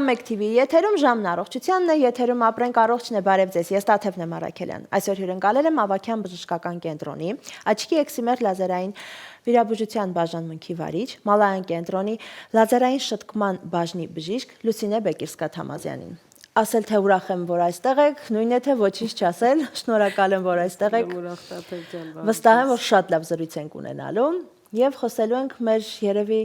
101 TV եթերում ժամն առողջությանն է, եթերում ապրենք առողջն է, բարև ձեզ, ես Տաթևն եմ Արաքելյան։ Այսօր հյուրընկալել եմ Ավագյան բժշկական կենտրոնի, աչքի էքսիմեր լազերային վիրաբուժության բաժանմունքի վարիչ, Մալայան կենտրոնի լազերային շտկման բաժնի բժիշկ Լուսինե Բեկիրսկա-Թամազյանին։ Ասել թե ուրախ եմ, որ այստեղ եք, նույն է թե ոչինչ չասել, շնորհակալ եմ, որ այստեղ եք։ Վստահ եմ, որ շատ լավ զրույց ենք ունենալու եւ խոսելու ենք մեր երևի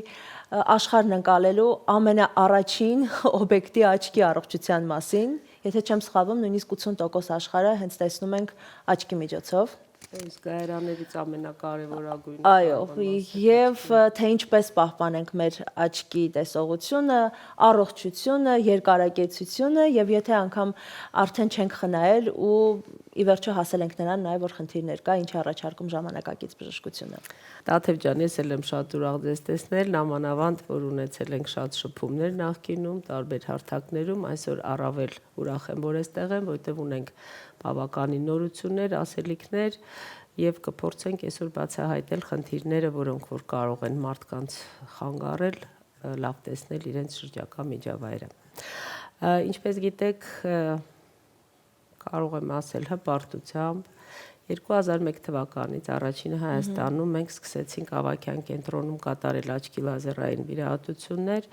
աշխարհն ընկալելու ամենաառաջին օբյեկտի աչքի առողջության մասին, եթե չեմ սխալվում, նույնիսկ 80% աշխարհը հենց տեսնում ենք աչքի միջոցով։ Այս գայարաներից ամենակարևորագույնը։ Այո, եւ թե ինչպես պահպանենք մեր աչքի տեսողությունը, առողջությունը, երկարակեցությունը եւ եթե անգամ արդեն չենք խնայել ու ի վերջո հասել ենք նրան նաեւ որ խնդիրներ կա, ինչ առաջարկում ժամանակակից բժշկությունը։ Տաթև ջան, ես էլ եմ շատ ուրախ ձեզ տեսնել, նամանավանդ որ ունեցել ենք շատ շփումներ նախկինում, տարբեր հարթակներում, այսօր առավել ուրախ եմ, որ այստեղ եմ, որտեղ ունենք բավականին նորություններ, ասելիքներ եւ կփորձենք այսօր բացահայտել խնդիրները, որոնք որ կարող են մարդկանց խանգարել, լավ տեսնել իրենց շրջակա միջավայրը։ Ինչպես գիտեք, կարող եմ ասել հպարտությամբ 2001 թվականից առաջինը Հայաստանում մենք սկսեցինք Ավագյան կենտրոնում կատարել աչքի լազերային վիրահատություններ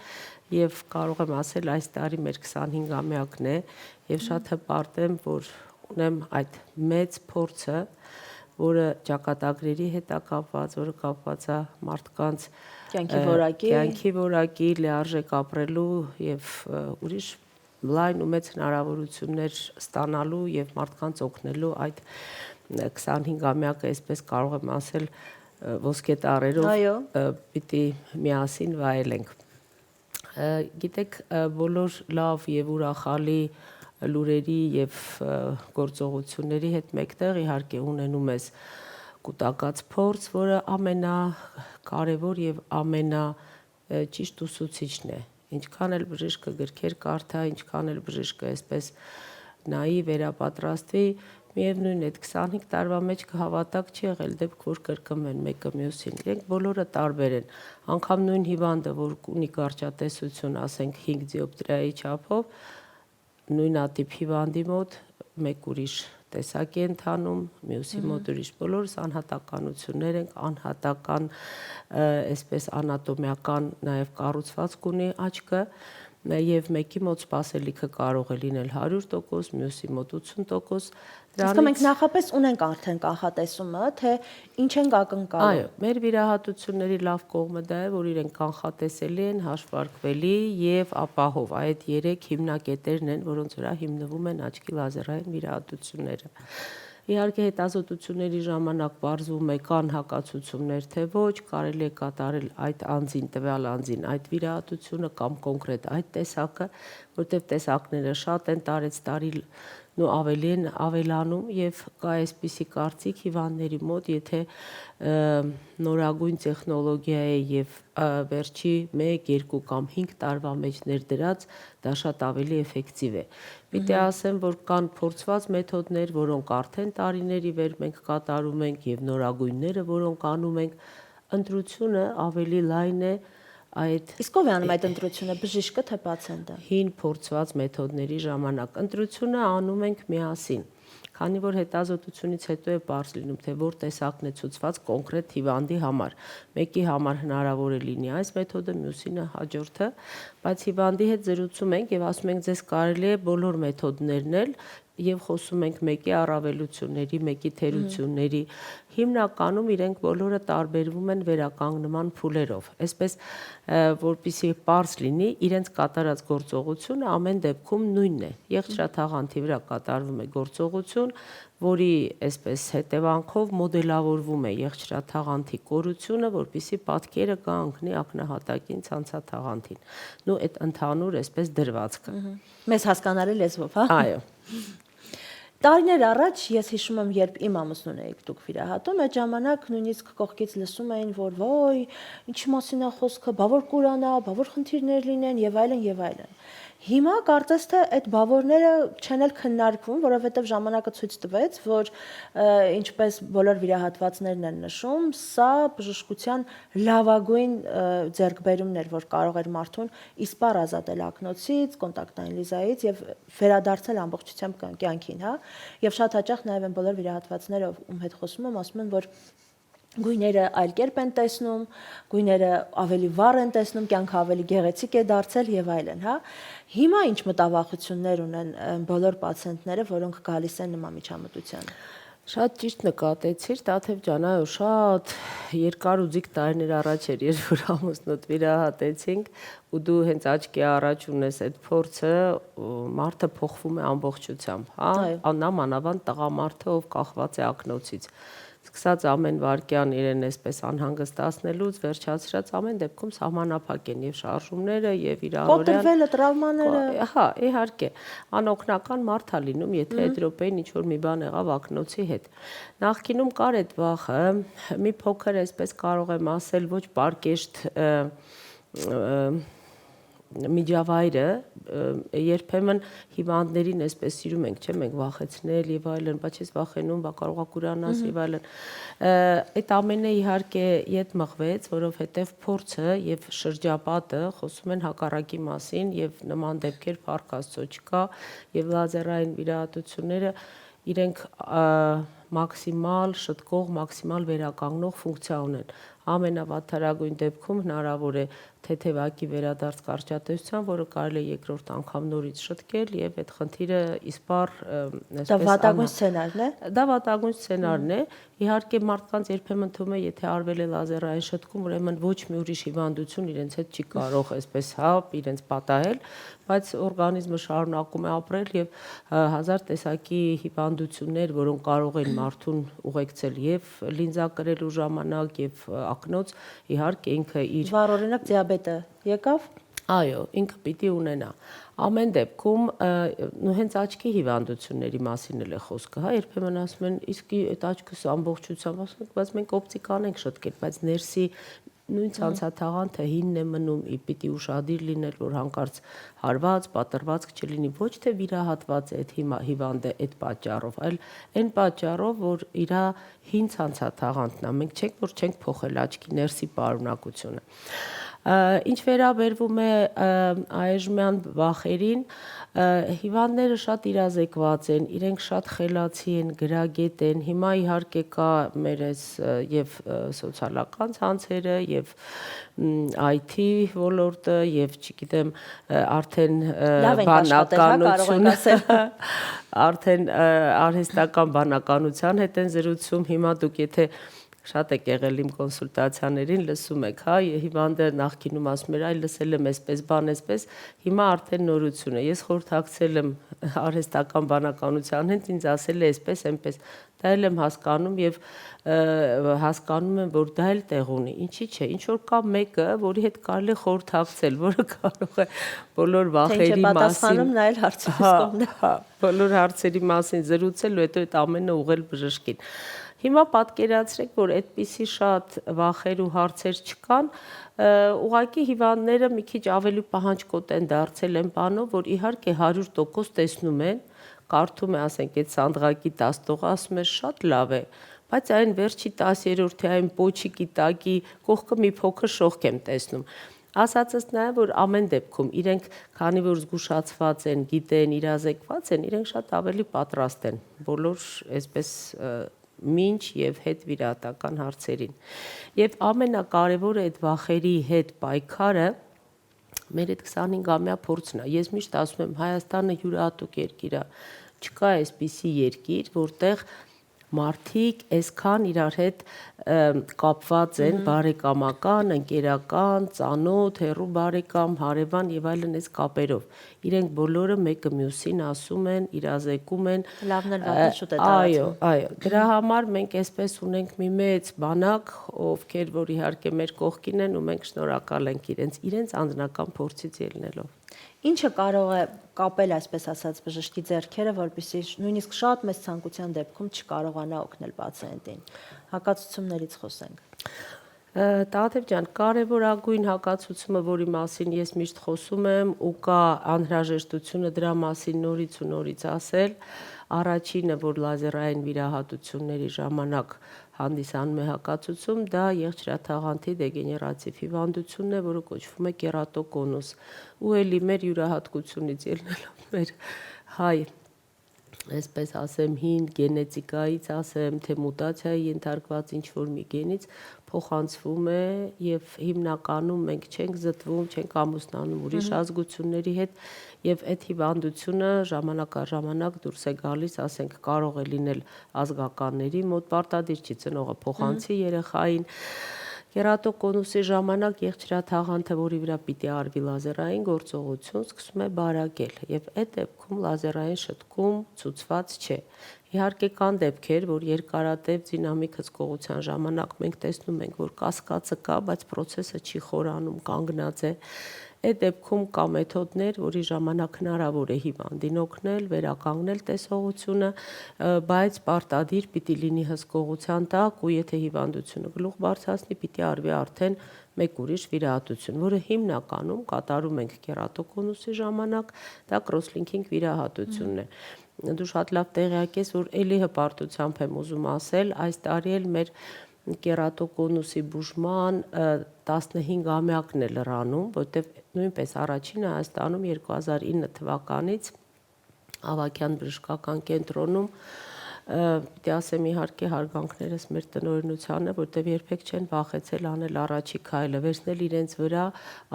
եւ կարող եմ ասել այս տարի մեր 25-ամյակն է եւ շատ հպարտ եմ, որ ունեմ այդ մեծ փորձը, որը ճակատագրերի հետ է կապված, որը կապված է մարդկանց կյանքի որակի, լիարժեք ապրելու եւ ուրիշ լայն ու մեծ հնարավորություններ ստանալու եւ մարդկանց օգնելու այդ 25-ամյակը, այսպես կարող եմ ասել, ոսկե տառերով պիտի միասին վայելենք։ Գիտեք, բոլոր լավ եւ ուրախալի լուրերի եւ գործողությունների հետ մեկտեղ իհարկե ունենում ես կուտակած փորձ, որը ամենակարևոր եւ ամենաճիշտ ուսուցիչն է։ Ինչքան էլ բժիշկը գրքեր կարդա, ինչքան էլ բժիշկը այսպես նայի, վերապատրաստվի, միևնույն է 25 տարվա մեջ կհավատակ չի եղել դեպք, որ կրկնվեն մեկը մյուսին։ Իրենք բոլորը տարբեր են։ Անկամ նույն հիվանդը, որ ունի կարճատեսություն, ասենք 5 դիոպտրիայի չափով, նույնատիպ հիվանդի մոտ մեկ ուրիշ տեսակ է ընթանում, մյուսի մոտ ուրիշ, բոլորս անհատականություններ ենք, անհատական այսպես անատոմիական նաև կառուցվածք ունի աչքը եւ մեկի մոտ սպասելիքը կարող է լինել 100%, մյուսի մոտ 80%։ Իսկ մենք նախապես ունենք արդեն կանխատեսումը, թե ինչ ենք ակնկալում։ Այո, մեր վիրահատությունների լավ կողմը դա է, որ իրենք կանխատեսելի են, հաշվարկվելի եւ ապահով։ Այդ 3 հիմնակետերն են, որոնց վրա հիմնվում են աչքի լազերային վիրահատությունները։ Իհարկե հետազոտությունների ժամանակ բարձվում է կան հակացություններ, թե ոչ, կարելի է կատարել այդ անձին, տվյալ անձին այդ վիրահատությունը կամ կոնկրետ այդ տեսակը, որտեղ տեսակները շատ են, տարեց տարի ու ավելի են ավելանում եւ կա այսպիսի կարծիք հիվանդների մոտ, եթե նորագույն տեխնոլոգիա է եւ վերջի 1, 2 կամ 5 տարվա մեջ ներդրած, դա շատ ավելի էֆեկտիվ է։ Պիտի ասեմ, որ կան փորձված մեթոդներ, որոնք արդեն տարիների վեր մենք կատարում ենք եւ նորագույնները, որոնք անում ենք, ընտրությունը ավելի լայն է Իսկ ով է անում այդ ընտրությունը, բժիշկը թե պացիենտը։ Հին փորձված մեթոդների ժամանակ ընտրությունը անում ենք միասին, քանի որ հետազոտությունից հետո է պարզ լինում, թե որ տեսակն է ցուցված կոնկրետ հիվանդի համար։ Մեկի համար հնարավոր է լինի այս մեթոդը, մյուսինը հաջորդը, բայց հիվանդի հետ զրուցում ենք եւ ասում ենք, ձեզ կարելի է բոլոր մեթոդներն էլ եւ խոսում ենք մեկի առավելությունների, մեկի թերությունների, հիմնականում իրենք բոլորը տարբերվում են վերականգնման փուլերով։ Այսպես որպեսզի պարզ լինի, իրենց կատարած գործողությունը ամեն դեպքում նույնն է։ Եղջերաթաղանթի վրա կատարվում է գործողություն, որի այսպես հետևանքով մոդելավորվում է եղջերաթաղանթի կորությունը, որպեսզի պատկերը կանգնի ակնահատակին ցանցաթաղանթին։ Նու այդ ընդհանուր այսպես դրվածքը։ Մեզ հասկանալի լեզվով, հա։ Այո։ Տարիներ առաջ ես հիշում եմ, երբ իմ ամուսնուն էիք դուք վիրահատում, այդ ժամանակ նույնիսկ կողքից լսում էին, որ ոյ, ինչի մասին է խոսքը, բա որ կուրանա, բա որ խնդիրներ լինեն եւ այլն եւ այլն։ Հիմա կարծես թե այդ բավորները չեն էլ քննարկվում, որովհետև ժամանակը ցույց տվեց, որ ինչպես բոլոր վիրահատվածներն են նշում, սա բժշկության լավագույն ձեռքբերումն էր, որ կարող էր մարդուն իսպառ ազատել ակնոցից, կոնտակտային լիզայից եւ վերադարձնել ամբողջությամբ կյանքին, հա։ Եվ շատ հաճախ նաեւ են բոլոր վիրահատվածները, ում հետ խոսում եմ, ասում են, որ գույները այլ կերպ են տեսնում, գույները ավելի վառ են տեսնում, կյանքը ավելի գեղեցիկ է դարձել եւ այլն, հա։ Հիմա ինչ մտավախություններ ունեն բոլոր պացիենտները, որոնք գալիս են նման միջամտության։ Շատ ճիշտ նկատեցիր, Տաթև ջան, այո, շատ երկար ու ձիգ տարիներ առաջ էր, երբ որ ամուսնուդ վիրահատեցինք, ու դու հենց աչքի առաջ ունես այդ փորձը, մարդը փոխվում է ամբողջությամբ, հա, նամանավանդ տղամարդը, ով կախված է ակնոցից։ Սկսած ամեն վարքյան իրեն այսպես անհանգստացնելուց, վերջացրած ամեն դեպքում սահմանափակ են եւ շարժումները եւ իրարորյան կոտրվելը, տրավմաները։ Հա, իհարկե, անօգնական մարդ է լինում, եթե այդ րոպեին ինչ որ մի բան եղավ ակնոցի հետ։ Նախկինում կար այդ վախը, մի փոքր այսպես կարող եմ ասել, ոչ պարկեշտ միջավայրը երբեմն հիվանդներին այսպես սիրում ենք, չէ՞, մենք վախեցնել եւ այլն, բայց ես վախենում, բա կարողա կուրանաս եւ այլն։ Այդ ամենը իհարկե իդ մղվեց, որովհետեւ փորձը եւ շրջապատը խոսում են հակառակի մասին եւ նման դեպքեր փառք Աստծո չկա եւ լազերային վիրահատությունները իրենք մաքսիմալ շտկող, մաքսիմալ վերականգնող ֆունկցիա ունեն։ Ամենավատթարագույն դեպքում հնարավոր է թեթևակի վերադարձ կարճատեսության, որը կարելի է երկրորդ անգամ նորից շտկել եւ այդ խնդիրը իսպառ Դա վատագույն սցենարն է։ Դա վատագույն սցենարն է։ Իհարկե մարդկանց երբեմն թվում է, եթե արվել է լազերային շտկում, ուրեմն ոչ մի ուրիշ հիվանդություն իրենց հետ չի կարող այսպես հա իրենց պատահել, բայց օրգանիզմը շարունակում է ապրել եւ հազար տեսակի հիվանդություններ, որոնք կարող են մարդուն ուղեկցել եւ լինզա կրելու ժամանակ եւ ակնոց, իհարկե ինքը իր Վառօրինակ դիաբետը եկավ։ Այո, ինքը պիտի ունենա։ Ամեն դեպքում հենց աչքի հիվանդությունների մասին էլ է խոսքը, հա, երբեմն ասում են, իսկ այդ աչքս ամբողջությամբ ասում են, բայց մենք օպտիկան ենք շտկել, բայց ներսի նույն ցանցաթաղանթը հինն է մնում, պիտի ուշադիր լինել, որ հանկարծ հարված, պատրվածք չլինի, ոչ թե վիրահատված է այդ հիվանդը այդ պատճառով, այլ այն պատճառով, որ իր հին ցանցաթաղանթն է, մենք չենք փոխել աչքի ներսի պարունակությունը։ Ինչ վերաբերվում է այժմյան վախերին, հիվանդները շատ իրազեկված են, իրենք շատ խելացի են, գրագետ են, հիմա իհարկե կա մեր այս եւ սոցիալական ցանցերը եւ IT ոլորտը եւ չգիտեմ արդեն բանականությունը արդեն արհեստական բանականության հետ են զրուցում, հիմա դուք եթե շատ եք եղել իմ կոնսուլտացիաներին, լսում եք, հա, հիվանդը նախկինում ասում էր, այ լսել եմ այսպես, բան այսպես, հիմա արդեն նորություն է։ Ես խորհրդակցել եմ արհեստական բանականության հետ, ինձ ասել է այսպես, այնպես։ Դա էլ եմ հասկանում եւ հասկանում եմ, որ դա էլ տեղ ունի։ Ինչի՞ չէ, ինչ որ կա մեկը, որի հետ կարելի է խորհրդակցել, որը կարող է բոլոր վախերի մասին, նա էլ հարցի կողմն է։ հա, բոլոր հարցերի մասին զրուցել ու հետո այդ ամենը ուղղել բժշկին։ Հիմա պատկերացրեք, որ այդպիսի շատ վախեր ու հարցեր չկան, ուղղակի հիվանդները մի քիչ ավելի պահանջկոտ են դարձել այն բանով, որ իհարկե 100% տեսնում են, կարդում է, ասենք, այդ սանդղակի 10 տողը, ասում է շատ լավ է, բայց այն վերջի 10-րդի այն պոչիկի տակի կողքը մի փոքր շողք եմ տեսնում։ Ասածս նաև, որ ամեն դեպքում իրենք, քանի որ զգուշացված են, գիտեն, իրազեկված են, իրենք շատ ավելի պատրաստ են բոլոր այսպես մինչ եւ հետ վիրահատական հարցերին։ Եվ ամենակարևորը այդ վախերի հետ պայքարը մեր այդ 25-ամյա փորձն է։ Ես միշտ ասում եմ, Հայաստանը յուրահատուկ երկիր է։ Չկա այսպիսի երկիր, որտեղ մարդիկ այսքան իրար հետ կապված են բարեկամական, ընկերական, ծանոթ, հեռու բարեկամ, հարևան եւ այլն այս կապերով։ Իրենք բոլորը մեկը մյուսին ասում են, իրազեկում են։ Լավն էլ վատն շուտ է տարածվում։ Այո, դրա համար մենք այսպես ունենք մի մեծ բանակ, ովքեր որ իհարկե մեր կողքին են ու մենք շնորհակալ ենք իրենց անձնական փորձից ելնելով։ Ինչը կարող է կապել, այսպես ասած, բժշկի ձեռքերը, որպեսզի նույնիսկ շատ մեծ ցանկության դեպքում չկարողանա օգնել պացիենտին։ Հակացություններից խոսենք։ Տաթև ջան, կարևորագույն հակացուցումը, որի մասին ես միշտ խոսում եմ ու կա անհրաժեշտությունը դրա մասին նորից ու նորից ասել, առաջինը, որ լազերային վիրահատությունների ժամանակ հանդիսանում է հակացուցում, դա եղջերաթաղանթի դեգեներատիվ հիվանդությունն է, որը կոչվում է կերատոկոնուս։ Ու էլի մեր յուրահատկությունից ելնելով մեր հայ այսպես ասեմ, հին գենետիկայից ասեմ, թե մուտացիայի ենթարկված ինչ-որ մի գենից փոխանցվում է եւ հիմնականում մենք չենք զտվում, չենք ամուսնանում ուրիշ ազգությունների հետ եւ այդ հիվանդությունը ժամանակ առ ժամանակ դուրս է գալիս, ասենք, կարող է լինել ազգականների մոտ, պարտադիր չի ծնողը փոխանցի երեխային։ Կերատոկոնուսի ժամանակ եղջերաթաղանթը, որի վրա պիտի արվի լազերային գործողություն, սկսում է բարակել եւ այդ դեպքում լազերային շտկում ցուցված չէ։ Իհարկե կան դեպքեր, որ երկարատև դինամիկ հսկողության ժամանակ մենք տեսնում ենք, որ կասկածը կա, բայց process-ը չի խորանում, կանգնած է։ Այդ դեպքում կա մեթոդներ, որի ժամանակ հնարավոր է հիվանդին օգնել, վերականգնել տեսողությունը, բայց պարտադիր պիտի լինի հսկողության տակ ու եթե հիվանդությունը գլուխ բարձրացնի, պիտի արվի արդեն մեկ ուրիշ վիրահատություն, որը հիմնականում կատարում ենք կերատոկոնուսի ժամանակ, դա cross-linking վիրահատությունն է։ Դու շատ լավ տեղյակ ես, որ էլի հպարտությամբ եմ ուզում ասել, այս տարի էլ մեր կերատոկոնուսի բուժման 15-ամյակն է լրանում, որտեղ նույնպես առաջինը Հայաստանում 2009 թվականից Ավագյան բժշկական կենտրոնում պիտի ասեմ իհարկե հարգանքներս մեր տնօրինությանը, որտեղ երբեք չեն վախեցել անել առաջի քայլը, վերցնել իրենց վրա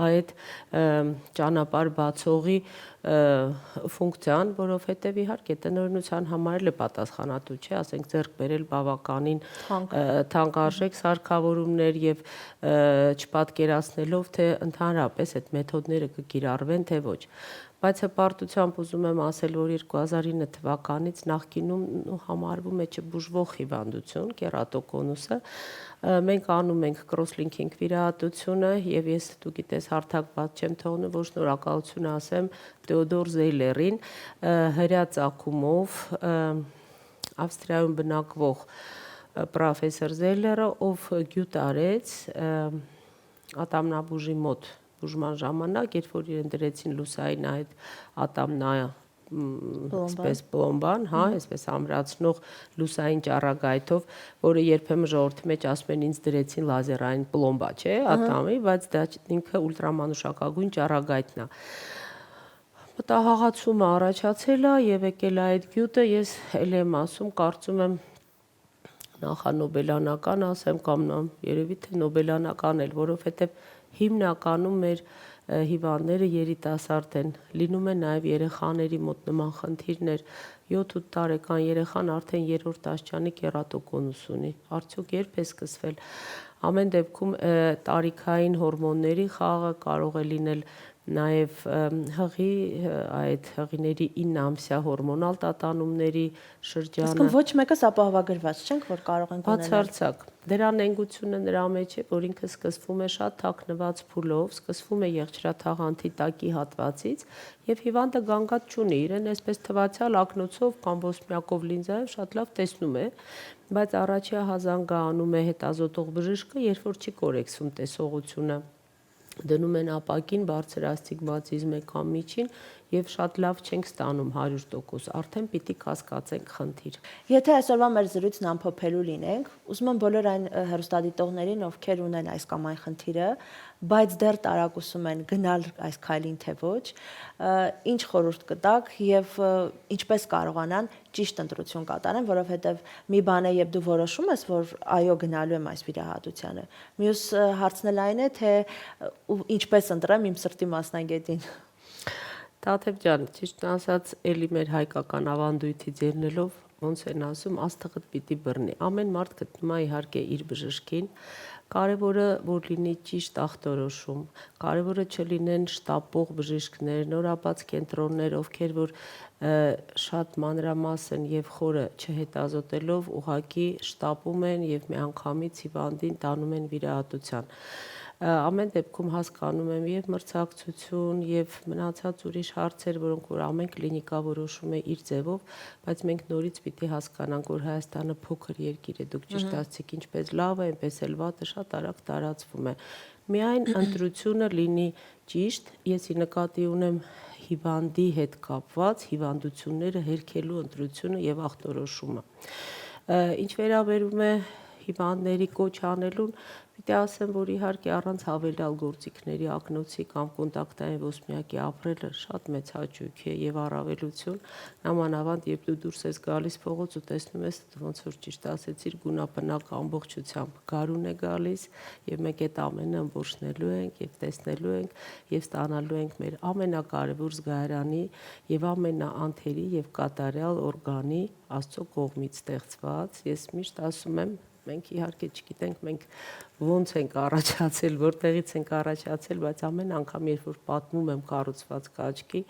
այդ ճանապարհ բացողի ֆունկցիան, որովհետև իհարկե տնօրինության համար էլ է պատասխանատու, չէ, ասենք ձեռք բերել բավականին թանկարժեք սարքավորումներ եւ չպատկերացնելով թե ընդհանրապես այդ մեթոդները կկիրառվեն թե ոչ։ Բայց հպարտությամբ ուզում եմ ասել, որ 2009 թվականից նախկինում համարվում է չբուժվող հիվանդություն, կերատոկոնուսը, մենք անում ենք cross-linking վիրահատությունը եւ ես դու գիտես հարթակված չեմ թողնում, որ շնորհակալություն ասեմ Թեոդոր Զեյլերին, հրյա ծագումով Ավստրիայում բնակվող պրոֆեսոր Զեյլերը, ով գյուտ արեց ատամնաբուժի մոտ բուժման ժամանակ, երբ որ իրեն դրեցին լուսային այդ ատամնա այսպես պլոմբան, հա, այսպես ամրացնող լուսային ճառագայթով, որը երբեմն ժողովրդի մեջ ասում են ինձ դրեցին լազերային պլոմբա, չէ, ատամի, բայց դա ինքը ուլտրամանուշակագույն ճառագայթն է։ Մտահղացումը առաջացել է եւ եկել է այդ գյուտը, ես էլ եմ ասում, կարծում եմ նախանոբելանական ասեմ կամ երևի թե նոբելանական էլ, որովհետեւ հիմնականում մեր հիվանդները երիտասարդ են, լինում է նաև երեխաների մոտ նման խնդիրներ, 7-8 տարեկան երեխան արդեն 3-րդ աստիճանի կերատոկոնուս ունի, արդյոք երբ է սկսվել, ամեն դեպքում տարիքային հորմոնների խաղը կարող է լինել նաև հղի, այդ հղիների 9-ամսյա հորմոնալ տատանումների շրջանը։ Իսկ ոչ մեկս ապահովագրված չենք, որ կարող ենք ունենալ։ Բացարձակ։ Դրա նենգությունը նրա մեջ է, որ ինքը սկսվում է շատ թաքնված փուլով, սկսվում է եղջերաթաղանթի տակի հատվածից եւ հիվանդը գանգատ չունի, իրեն այսպես թվացial ակնոցով կամ ոսպնյակով լինզայով շատ լավ տեսնում է, բայց առաջի հազանգը անում է հետազոտող բժիշկը, երբ որ չի կորեքսվում տեսողությունը, դնում են ապակին բարձր ասթիգմատիզմ է կամ միջին եւ շատ լավ չենք ստանում 100%, արդեն պիտի կասկածենք խնդիր։ Եթե այսօրվա մեր զրույցն ամփոփելու լինենք, ուզում եմ բոլոր այն հեռուստադիտողներին, ովքեր ունեն այս կամ այն խնդիրը, բայց դեռ տարակուսում են գնալ այս քայլին թե ոչ, ինչ խորհուրդ կտաք եւ ինչպես կարողանան ճիշտ ընտրություն կատարեն, որովհետեւ մի բան է, երբ դու որոշում ես, որ այո գնալու եմ այս վիրահատությանը։ Մյուս հարցն էլ այն է, թե ինչպես ընտրեմ իմ սրտի մասնագետին։ Տաթև ջան, ճիշտ ասած, էլի մեր հայկական ավանդույթից ելնելով, ոնց են ասում, աստղդ պիտի բռնի։ Ամեն մարդ գտնում է իհարկե իր բժշկին, կարևորը որ լինի ճիշտ ախտորոշում, կարևորը չլինեն շտապող բժիշկներ, նորաբաց կենտրոններ, ովքեր որ շատ մանրամասն եւ խորը չհետազոտելով ուղակի շտապում են եւ միանգամից հիվանդին տանում են վիրահատության։ ամեն դեպքում հասկանում եմ եւ մրցակցություն եւ մնացած ուրիշ հարցեր, որոնք որ ամեն կլինիկա որոշում է իր ձևով, բայց մենք նորից պիտի հասկանանք, որ Հայաստանը փոքր երկիր է, դուք ճիշտ ասացիք, ինչպես լավ է, այնպես էլ վատը շատ արագ տարածվում է։ Միայն ընտրությունը լինի ճիշտ, ես նկատի ունեմ հիվանդի հետ կապված հիվանդությունները հերքելու ընտրությունը եւ ախտորոշումը։ Ինչ վերաբերում է հիվանդների կոչ անելուն, պիտի ասեմ, որ իհարկե առանց հավելյալ գործիքների ակնոցի կամ կոնտակտային ոսպնյակի ապրելը շատ մեծ հաճույք է եւ առավելություն, նամանավանդ երբ դու դուրս ես գալիս փողոց ու տեսնում ես ոնց որ ճիշտ ասեցիր գունապնակ ամբողջությամբ գարուն է գալիս եւ մենք այդ ամենը ըմբոշխնելու ենք եւ տեսնելու ենք եւ ստանալու ենք մեր ամենակարևոր զգայարանի եւ ամենաանթերի եւ կատարյալ օրգանի Աստծո կողմից ստեղծված։ Ես միշտ ասում եմ, մենք իհարկե չգիտենք մենք ոնց ենք առաջացել, որտեղից ենք առաջացել, բայց ամեն անգամ երբ որ պատմում եմ կառուցվածքը աչքի,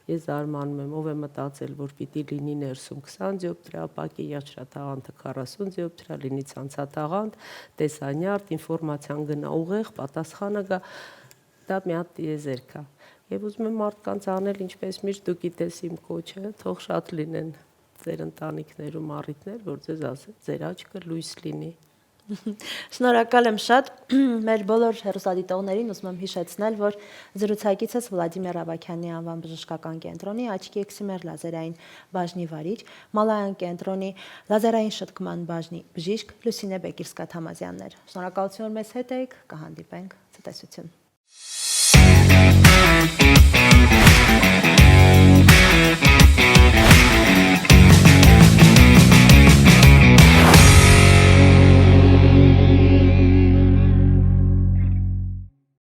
ես զարմանում եմ, ով է մտածել, որ պիտի լինի ներսում 20 դիոպտրիապակի, երջրատաղանթը 40 դիոպտրիա, լինի ցանցատաղանթ, տեսանյարդ, ինֆորմացիան գնա ուղեղ, պատասխանը գա, դա մի հատ տիեզերք է։ Եվ ուզում եմ մարդկանց անել, ինչպես միշտ դու գիտես իմ կոչը, թող շատ լինեն ձեր ընտանիքներում առիթներ, որ ձեզ ասեն, ձեր աչքը լույս լինի։ Շնորհակալ եմ շատ մեր բոլոր հեռուստադիտողներին, ուզում եմ հիշեցնել, որ զրուցակիցս Վլադիմիր Ավագյանի անվան բժշկական կենտրոնի աչքի էքսիմեր լազերային բաժնի վարիչ, Մալայան կենտրոնի լազերային շտկման բաժնի բժիշկ Լուսինե Բեկիրսկա-Թամազյանն էր։ Շնորհակալություն, որ մեզ հետ եք, կհանդիպենք ցտեսություն։